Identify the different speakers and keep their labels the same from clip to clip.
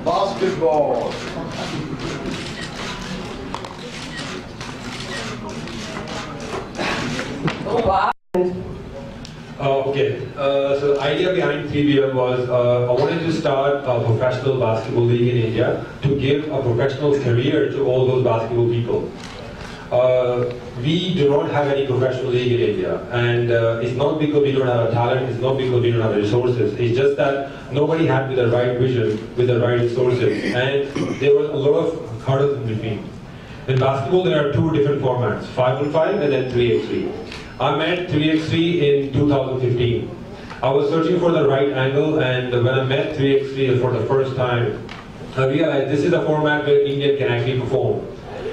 Speaker 1: Basketball.
Speaker 2: Oh, wow.
Speaker 3: Okay, so the idea behind 3BL was I wanted to start a professional basketball league in India to give a professional career to all those basketball people. We do not have any professional league in India, and it's not because we don't have a talent, it's not because we don't have the resources, it's just that nobody had with the right vision, with the right resources, and there were a lot of hurdles in between. In basketball, there are two different formats, 5-on-5 and then 3x3. I met 3x3 in 2015. I was searching for the right angle, and when I met 3x3 for the first time, I realized this is a format where India can actually perform.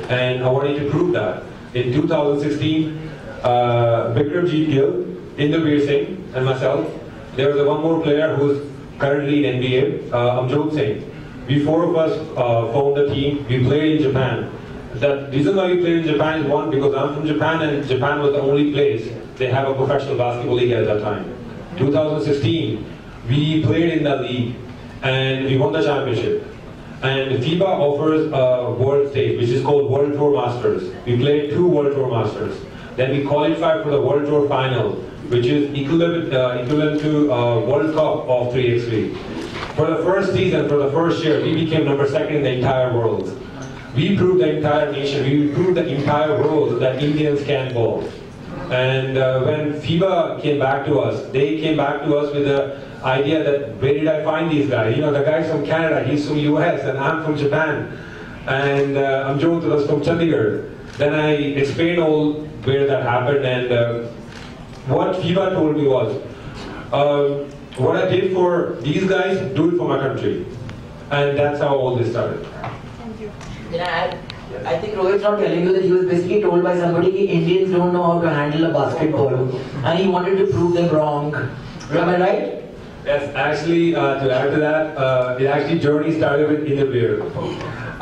Speaker 3: And I wanted to prove that. In 2016, Bikramjeet Gill, Inderveer Singh, and myself, there was one more player who's currently in NBA, Amjot Singh. We four of us formed a team. We played in Japan. The reason why we played in Japan is one, because I'm from Japan and Japan was the only place they have a professional basketball league at that time. 2016, we played in that league and we won the championship. And FIBA offers a world stage, which is called World Tour Masters. We played 2 World Tour Masters. Then we qualified for the World Tour Final, which is equivalent to World Cup of 3x3. For the first season, for the first year, we became number 2nd in the entire world. We proved the entire nation, we proved the entire world that Indians can ball. And when FIBA came back to us, they came back to us with the idea that where did I find these guys? You know, the guy's from Canada, he's from US, and I'm from Japan. And Amjot was from Chandigarh. Then I explained all where that happened, and what FIBA told me was, what I did for these guys, do it for my country. And that's how all this started.
Speaker 2: Yeah, I think Rohit's not telling you that he was basically told by somebody that Indians don't know how to handle a basketball, and he wanted to prove them wrong. Am I right?
Speaker 3: Yes, actually, to add to that, it actually journey started with Inderveer.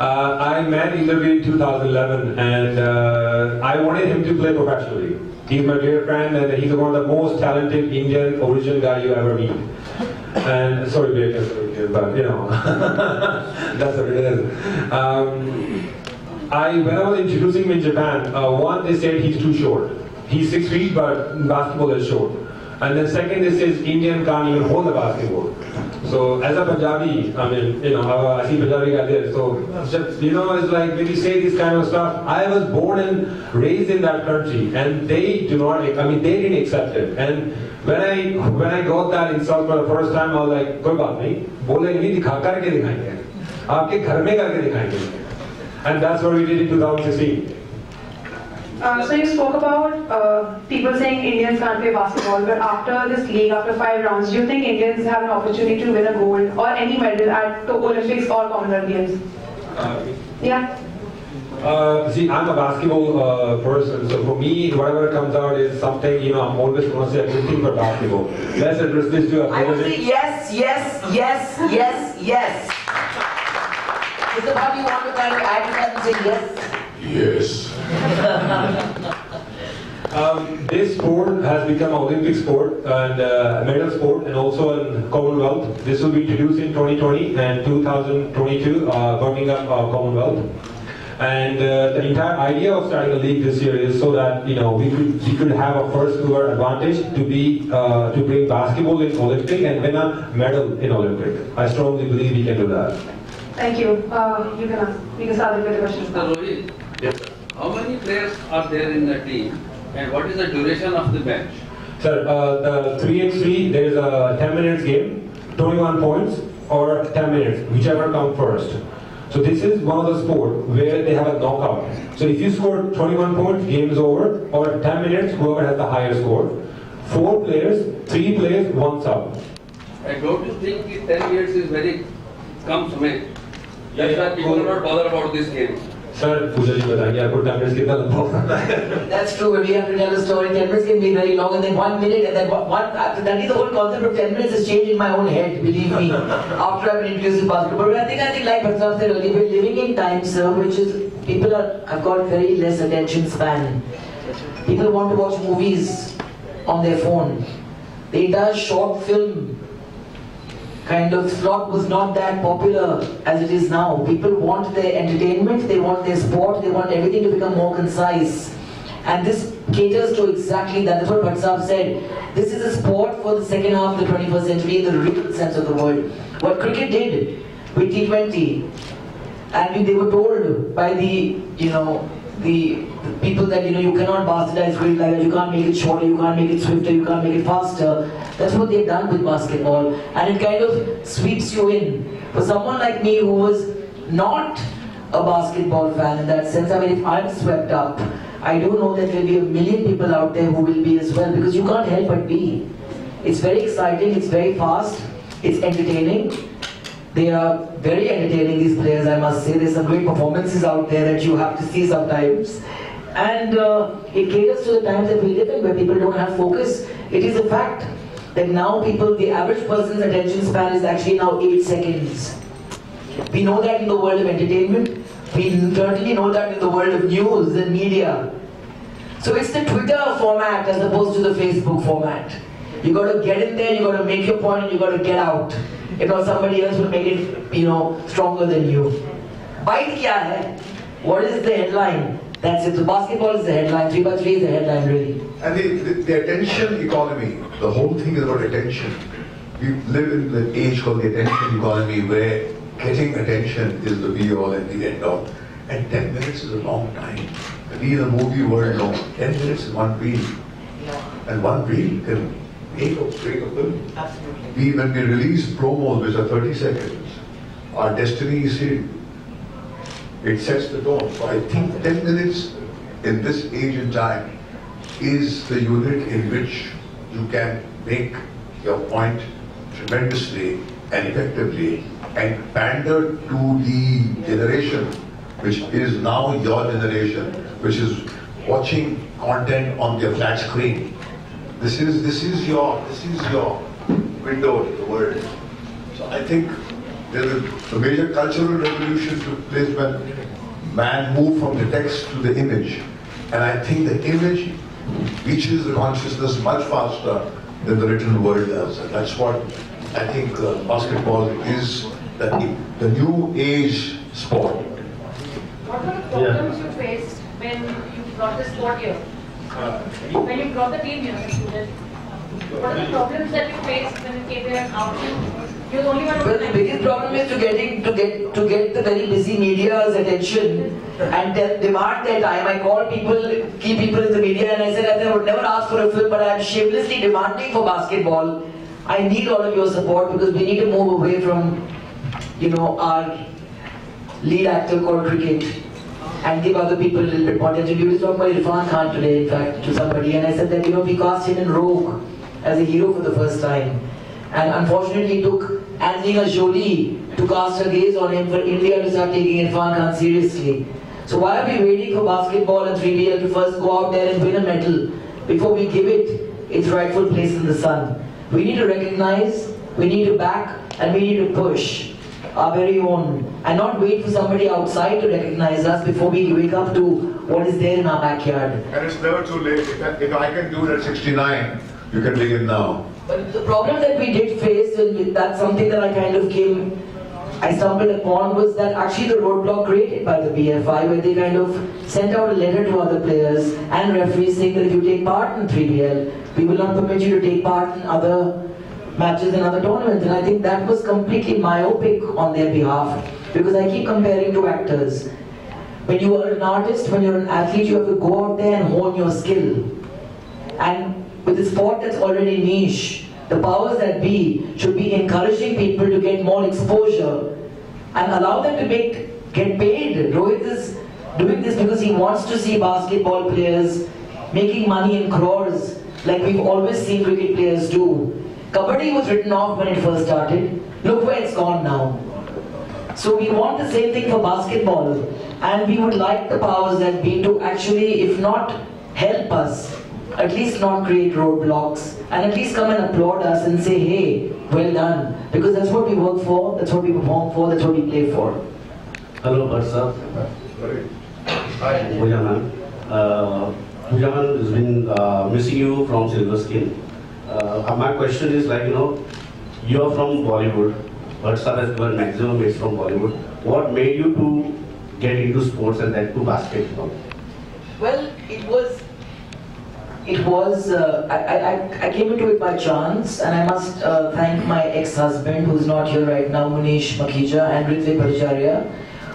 Speaker 3: I met Inderveer in 2011, and I wanted him to play professionally. He's my dear friend, and he's one of the most talented Indian origin guy you ever meet. And sorry, but you know, that's what it is. When I was introducing him in Japan, one, they said he's too short. He's 6 feet, but basketball is short. And then second, they says Indian can't even hold the basketball. So as a Punjabi, I mean, you know, I see Punjabi guy there. So just, you know, it's like when you say this kind of stuff, I was born and raised in that country, and they do not, I mean, they didn't accept it. And when I got that insult for the first time, I was like, कोई बात नहीं, बोलेंगे नहीं, दिखा करके दिखाएंगे, आपके घर में करके दिखाएंगे. And that's what we did in 2016.
Speaker 4: So you spoke about people saying Indians can't play basketball, but after this league, after 5 rounds, do you think Indians have an opportunity to win a gold or any medal at the Olympics or Commonwealth Games? Yeah.
Speaker 3: See, I'm a basketball person, so for me, whatever comes out is something, you know, I'm always going to say a good thing for basketball. Let's address this to a
Speaker 2: I would say yes, yes, yes, yes, yes. Mr. Bhatt, you want to kind of add to that and say yes?
Speaker 1: Yes.
Speaker 3: This sport has become an Olympic sport and a medal sport, and also in Commonwealth. This will be introduced in 2020 and 2022, Birmingham Commonwealth. And the entire idea of starting a league this year is so that, you know, we could have a first mover advantage to bring basketball in Olympic and win a medal in Olympic. I strongly believe we can do that.
Speaker 4: Thank you. You can start with the questions.
Speaker 5: Mr. Rohit,
Speaker 3: Yes, sir.
Speaker 5: how many players are there in the team, and what is the duration of the bench?
Speaker 3: Sir, the 3x3, there is a 10 minutes game, 21 points or 10 minutes, whichever comes first. So this is one of the sport where they have a knockout. So if you score 21 points, game is over, or 10 minutes, whoever has the higher score. 4 players, 3 players, 1 sub.
Speaker 5: I don't you think 10 years is very comes away. That's why people are not bothered about this game.
Speaker 3: Sir, Pooja ji बताइए आपको 10 minutes कितना लंबा होगा?
Speaker 2: That's true, but we have to tell the story. 10 minutes can be very long, and then 1 minute, and then that is the whole concept of 10 minutes has changed in my own head, believe me, after I've been introduced to basketball. But I think like Bhatt said earlier, we're living in times, sir, which is, people have got very less attention span. People want to watch movies on their phone. The entire short film kind of slot was not that popular as it is now. People want their entertainment, they want their sport, they want everything to become more concise. And this caters to exactly that. That's what Bhatt Sahab said. This is a sport for the second half of the 21st century in the real sense of the word. What cricket did with T20, and they were told by the people that you cannot bastardize cricket like that, you can't make it shorter, you can't make it swifter, you can't make it faster. That's what they've done with basketball, and it kind of sweeps you in. For someone like me who was not a basketball fan in that sense, I mean, if I'm swept up, I do know that there will be a million people out there who will be as well, because you can't help but be. It's very exciting, it's very fast, it's entertaining. They are very entertaining, these players, I must say. There's some great performances out there that you have to see sometimes. And it caters to the times that we live in, where people don't have focus. It is a fact that now the average person's attention span is actually now 8 seconds. We know that in the world of entertainment. We certainly know that in the world of news and media. So it's the Twitter format as opposed to the Facebook format. You got to get in there, you got to make your point, and you got to get out. If not, somebody else will make it, stronger than you. Bite kya hai? What is the headline? That's it. So basketball is the headline. 3x3 is the headline, really.
Speaker 1: And the attention economy, the whole thing is about attention. We live in the age called the attention economy, where getting attention is the be-all and the end-all. And 10 minutes is a long time. We in the movie world know 10 minutes is one reel. And one reel can make or break a film.
Speaker 2: Absolutely.
Speaker 1: When we release promos which are 30 seconds, our destiny is sealed. It sets the tone. So I think 10 minutes in this age and time is the unit in which you can make your point tremendously and effectively and pander to the generation which is now your generation, which is watching content on their flat screen. This is your window to the world. So I think a major cultural revolution took place when man moved from the text to the image. And I think the image reaches the consciousness much faster than the written word does. And that's what I think basketball is, the new age sport.
Speaker 6: What were the problems you faced when you brought the sport here? When you brought the team here, what are the problems that you faced when you came here and out? You're the only one.
Speaker 2: Well, the biggest problem is to get the very busy media's attention and demand their time. I call key people in the media, and I said that I would never ask for a film, but I am shamelessly demanding for basketball. I need all of your support because we need to move away from, our lead actor called cricket and give other people a little bit more attention. We were talking about Irfan Khan today, in fact, to somebody, and I said that we cast him in Rogue as a hero for the first time. And unfortunately it took Angelina Jolie to cast her gaze on him for India to start taking Irfan Khan seriously. So why are we waiting for basketball and 3BL to first go out there and win a medal before we give it its rightful place in the sun? We need to recognize, we need to back, and we need to push our very own, and not wait for somebody outside to recognize us before we wake up to what is there in our backyard.
Speaker 1: And it's never too late. If I can do it at 69, you can begin now.
Speaker 2: But the problem that we did face, and that's something that I stumbled upon, was that actually the roadblock created by the BFI, where they kind of sent out a letter to other players and referees saying that if you take part in 3BL, we will not permit you to take part in other matches and other tournaments. And I think that was completely myopic on their behalf, because I keep comparing to actors. When you are an artist, when you're an athlete, you have to go out there and hone your skill. And with a sport that's already niche, the powers that be should be encouraging people to get more exposure and allow them to get paid. Rohit is doing this because he wants to see basketball players making money in crores, like we've always seen cricket players do. Kabaddi was written off when it first started. Look where it's gone now. So we want the same thing for basketball, and we would like the powers that be to actually, if not help us, at least not create roadblocks, and at least come and applaud us and say, hey, well done. Because that's what we work for, that's what we perform for, that's what we play for.
Speaker 7: Hello, Bhatt sir.
Speaker 1: Hi.
Speaker 7: Pooja ma'am. Pooja ma'am has been missing you from Silver Skin. My question is You are from Bollywood. Bhatt has given maximum hits from Bollywood. What made you to get into sports and then to basketball?
Speaker 2: Well, I came into it by chance, and I must thank my ex-husband, who's not here right now, Manish Makhija, and Ritwik Bhattacharya,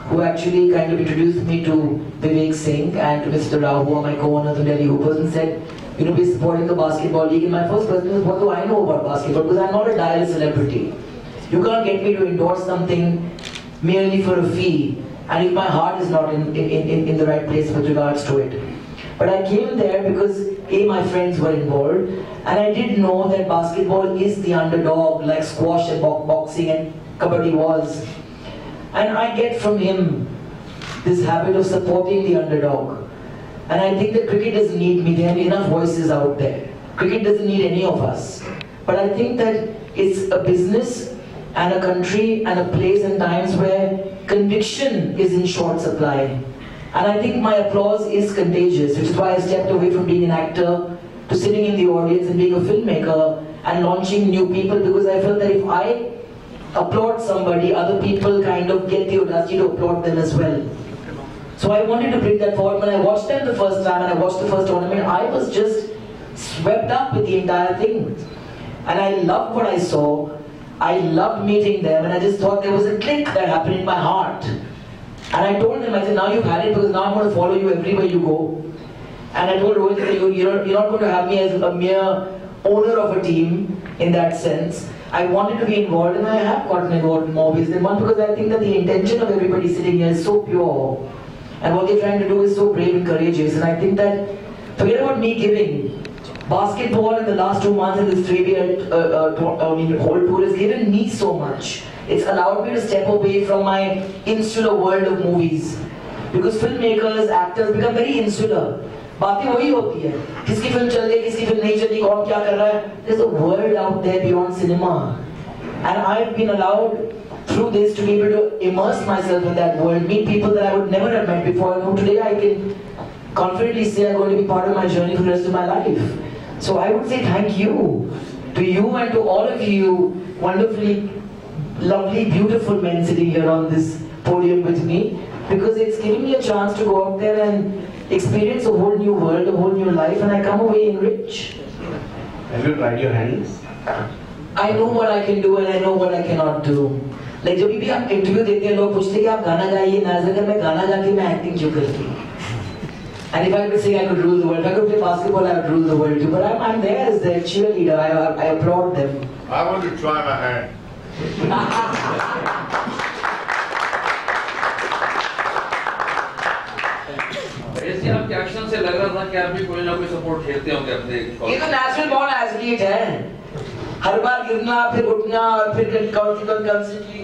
Speaker 2: who actually kind of introduced me to Vivek Singh and to Mr. Rao, who are my co-owners of Delhi Hoopers, and said, you know, we're supporting the basketball league. And my first question was, what do I know about basketball? Because I'm not a dial celebrity. You can't get me to endorse something merely for a fee, and if my heart is not in the right place with regards to it. But I came there because my friends were involved, and I did know that basketball is the underdog, like squash and boxing and kabaddi was. And I get from him this habit of supporting the underdog. And I think that cricket doesn't need me. There are enough voices out there. Cricket doesn't need any of us. But I think that it's a business and a country and a place and times where conviction is in short supply. And I think my applause is contagious, which is why I stepped away from being an actor to sitting in the audience and being a filmmaker and launching new people, because I felt that if I applaud somebody, other people kind of get the audacity to applaud them as well. So I wanted to bring that forward. When I watched them the first time and I watched the first tournament, I was just swept up with the entire thing. And I loved what I saw. I loved meeting them, and I just thought there was a click that happened in my heart. And I told them, I said, now you've had it, because now I'm going to follow you everywhere you go. And I told Rohit, you're not going to have me as a mere owner of a team in that sense. I wanted to be involved, and I have gotten involved in more ways than one, because I think that the intention of everybody sitting here is so pure. And what they're trying to do is so brave and courageous. And I think that, forget about me giving. Basketball in the last 2 months in this 3-year whole tour has given me so much. It's allowed me to step away from my insular world of movies. Because filmmakers, actors become very insular. बातें वही होती है. किसकी film चल गई, किसकी film नहीं चली, कौन क्या कर रहा है. There's a world out there beyond cinema. And I've been allowed through this to be able to immerse myself in that world, meet people that I would never have met before. And who today I can confidently say are going to be part of my journey for the rest of my life. So I would say thank you to you and to all of you wonderfully, lovely, beautiful men sitting here on this podium with me, because it's giving me a chance to go out there and experience a whole new world, a whole new life, and I come away enriched.
Speaker 7: Have you tried your hands?
Speaker 2: I know what I can do and I know what I cannot do. Like जब भी आप interview देते हैं लोग पूछते हैं कि आप गाना गाइए ना, अगर मैं गाना गा के मैं एक्टिंग क्यों करती. And if I could sing, I could rule the world. If I could play basketball, I would rule the world too. But I'm there as their cheerleader. I applaud them.
Speaker 1: I want to try my hand.
Speaker 5: ऐसे आपके action से लग रहा था कि आप भी कोई ना कोई सपोर्ट खेलते होंगे अपने.
Speaker 2: ये तो नेचुरल बॉर्न एथलीट है. हर बार गिरना, फिर उठना, और फिर कंसिस्टेंटली.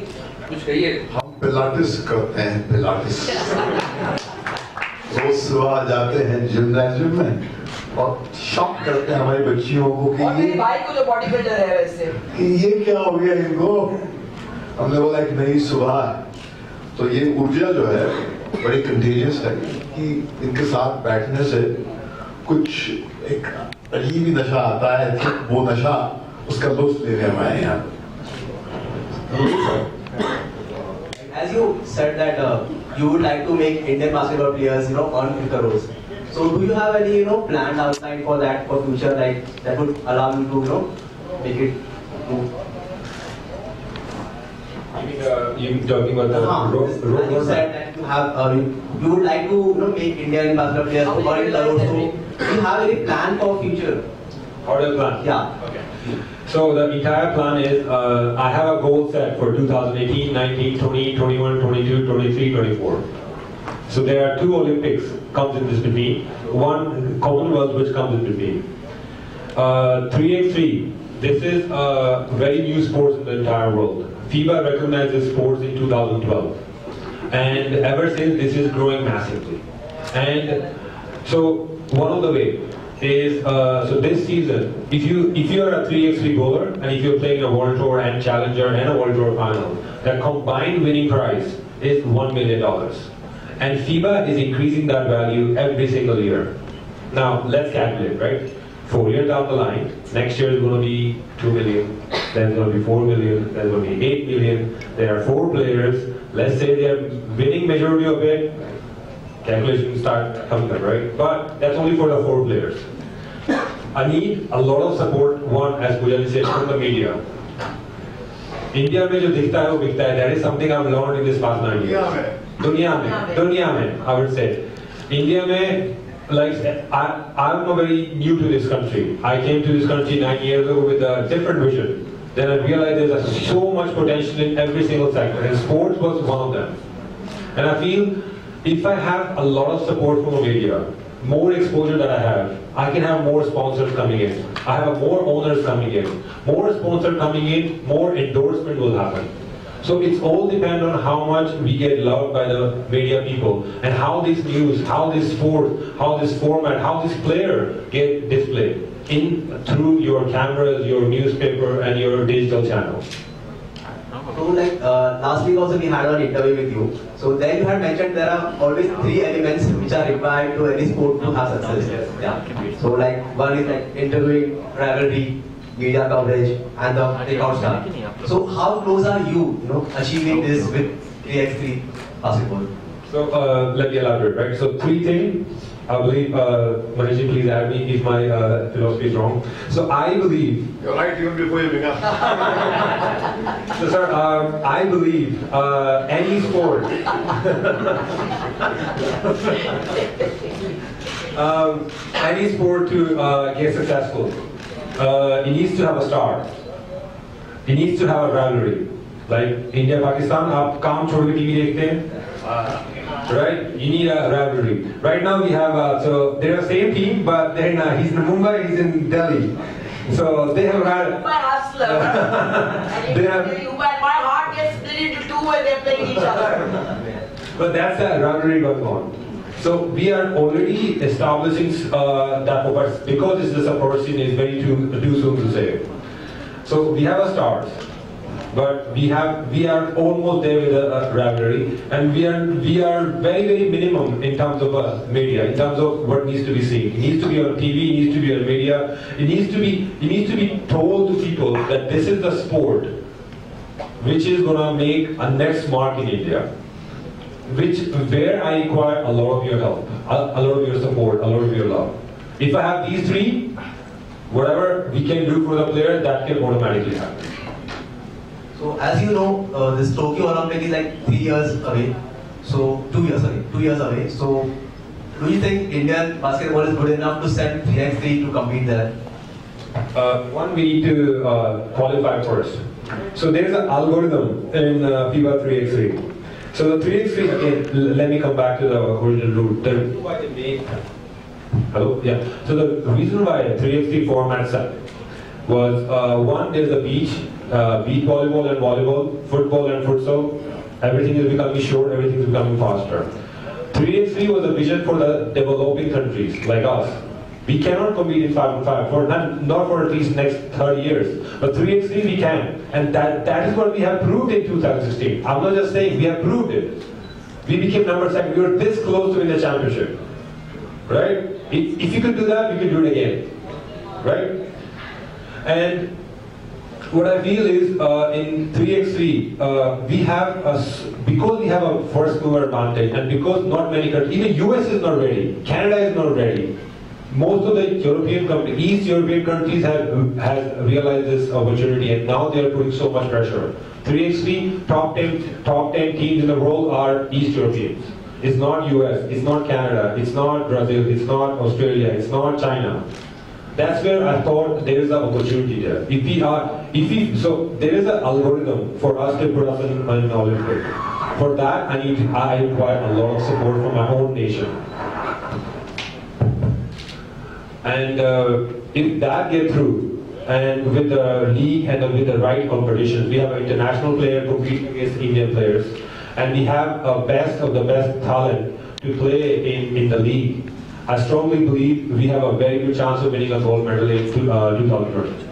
Speaker 5: कुछ कहिए.
Speaker 1: हम पिलाटिस करते हैं, पिलाटिस. रोज सुबह जाते हैं जिम्नाजियम में और शॉक करते हैं हमारी बच्चियों को कि
Speaker 2: और मेरे भाई को जो बॉडी बिल्डर है वैसे
Speaker 1: ये क्या हो गया इनको. हमने बोला एक नई सुबह. तो ये ऊर्जा जो है बड़ी कंटेजियस है कि इनके साथ बैठने से कुछ एक अजीब ही नशा आता है. वो नशा उसका लुत्फ लेने हम आए यहाँ.
Speaker 8: As you said that you would like to make Indian basketball players, earn crores. So do you have any, planned outline for that for future, like that would allow you to, make it move?
Speaker 3: You talking about the
Speaker 8: you said that you have, you would like to, make Indian basketball players to earn crores. So do you have any plan for future?
Speaker 3: order plan?
Speaker 8: Yeah.
Speaker 3: Okay. So the entire plan is, I have a goal set for 2018, 19, 20, 21, 22, 23, 24. So there are 2 Olympics comes in this between, 1 Commonwealth which comes in between. 3x3, this is a very new sport in the entire world. FIBA recognized this sport in 2012. And ever since this is growing massively. And so one of the way is, so this season, if you are a 3x3 bowler and if you're playing a World Tour and Challenger and a World Tour final, the combined winning prize is $1 million. And FIBA is increasing that value every single year. Now let's calculate, right? 4 years down the line, next year is going to be 2 million. there's going to be 4 million, there's going to be 8 million, there are 4 players, let's say they're winning majority of it, calculations start coming up, right? But that's only for the 4 players. I need a lot of support, one, as Pooja said, from the media. India में जो दिखता है वो बिकता है. That is something I've learned in this past 9 years. दुनिया में, I would say. India में, like, I'm very new to this country. I came to this country 9 years ago with a different vision. Then I realized there's so much potential in every single sector, and sports was one of them. And I feel if I have a lot of support from the media, more exposure that I can have more sponsors coming in. I have more owners coming in. More sponsors coming in, more endorsement will happen. So it's all depend on how much we get loved by the media people and how this news, how this sport, how this format, how this player get displayed through your cameras, your newspaper and your digital channels.
Speaker 8: So like last week also we had an interview with you. So there you had mentioned there are always 3 elements which are required to any sport to have success. Yeah. So like one is like interviewing, rivalry, media coverage, and the takeout star. So how close are you, achieving this with 3x3 basketball?
Speaker 3: So let me elaborate, right? So 3 things. I believe, Mahesh, please add me if my philosophy is wrong. So I believe.
Speaker 1: You're right even before you began.
Speaker 3: So sir, I believe any sport. Any sport to get successful, it needs to have a star. It needs to have a rivalry. Like India, Pakistan, आप काम छोड़ के TV देखते हैं. Right? You need a rivalry. Right now we have, so they're the same team, but then he's in Mumbai, he's in Delhi. So they have had...
Speaker 2: My hustler. And my heart gets split into 2 when they're playing each other.
Speaker 3: But that's a rivalry going on. So we are already establishing that, but because it's the support scene, it's very too soon to say. So we have a start. But we are almost there with a rivalry, and we are very minimum in terms of media, in terms of what needs to be seen. It needs to be on TV, it needs to be on media, it needs to be told to people that this is the sport which is gonna make a next mark in India. Where I require a lot of your help, a lot of your support, a lot of your love. If I have these 3, whatever we can do for the player, that can automatically happen.
Speaker 8: So as you know, this Tokyo Olympic is like 3 years away. So 2 years away. So do you think Indian basketball is good enough to send 3x3 to compete there?
Speaker 3: One, we need to qualify first. So there's an algorithm in FIBA 3x3. So the 3x3, again, let me come back to the original root. The reason why they made, hello? Yeah. So the reason why 3x3 format set was, one, there's the beach volleyball and volleyball, football and futsal. Everything is becoming short, everything is becoming faster. 3x3 was a vision for the developing countries like us. We cannot compete in 5-on-5, not for at least next 30 years. But 3x3 we can. And that is what we have proved in 2016. I'm not just saying, we have proved it. We became number 2. We were this close to win the championship. Right? If you could do that, we could do it again. Right? And what I feel is in 3x3, because we have a first mover advantage, and because not many countries, even US is not ready, Canada is not ready. Most of the European countries, East European countries have realized this opportunity, and now they are putting so much pressure. 3x3 top 10 teams in the world are East Europeans. It's not US, it's not Canada, it's not Brazil, it's not Australia, it's not China. That's where I thought there is an opportunity there. So there is an algorithm for us to put us in an Olympic. For that, I require a lot of support from my own nation. And if that gets through, and with the league and with the right competition, we have an international player competing against Indian players, and we have a best of the best talent to play in the league. I strongly believe we have a very good chance of winning a gold medal in 2020.